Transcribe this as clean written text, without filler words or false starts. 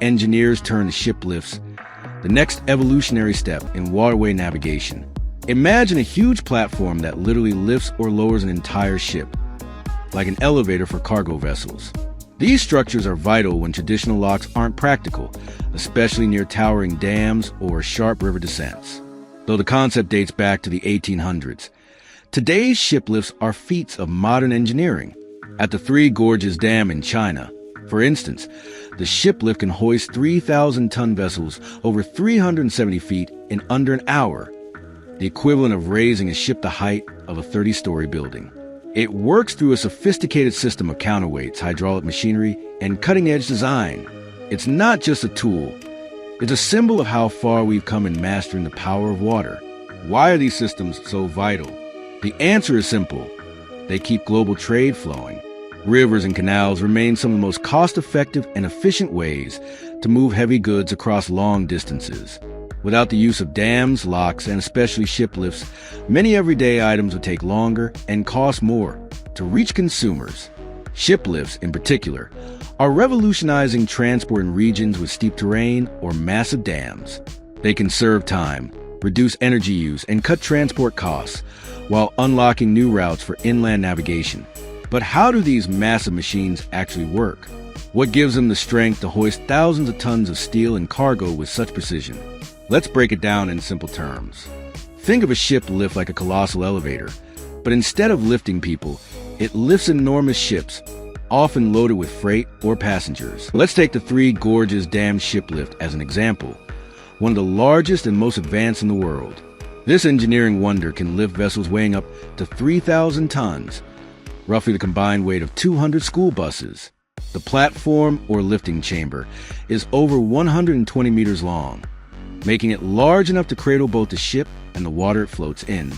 engineers turned ship lifts the next evolutionary step in waterway navigation. Imagine a huge platform that literally lifts or lowers an entire ship, like an elevator for cargo vessels. These structures are vital when traditional locks aren't practical, especially near towering dams or sharp river descents. Though the concept dates back to the 1800s, today's ship lifts are feats of modern engineering. At the Three Gorges Dam in China, for instance, the ship lift can hoist 3,000-ton vessels over 370 feet in under an hour, the equivalent of raising a ship the height of a 30-story building. It works through a sophisticated system of counterweights, hydraulic machinery, and cutting-edge design. It's not just a tool. It's a symbol of how far we've come in mastering the power of water. Why are these systems so vital? The answer is simple. They keep global trade flowing. Rivers and canals remain some of the most cost-effective and efficient ways to move heavy goods across long distances. Without the use of dams, locks, and especially ship lifts, many everyday items would take longer and cost more to reach consumers. Ship lifts, in particular, are revolutionizing transport in regions with steep terrain or massive dams. They conserve time, reduce energy use, and cut transport costs, while unlocking new routes for inland navigation. But how do these massive machines actually work? What gives them the strength to hoist thousands of tons of steel and cargo with such precision? Let's break it down in simple terms. Think of a ship lift like a colossal elevator, but instead of lifting people, it lifts enormous ships, often loaded with freight or passengers. Let's take the Three Gorges Dam ship lift as an example, one of the largest and most advanced in the world. This engineering wonder can lift vessels weighing up to 3,000 tons, roughly the combined weight of 200 school buses. The platform, or lifting chamber, is over 120 meters long, making it large enough to cradle both the ship and the water it floats in.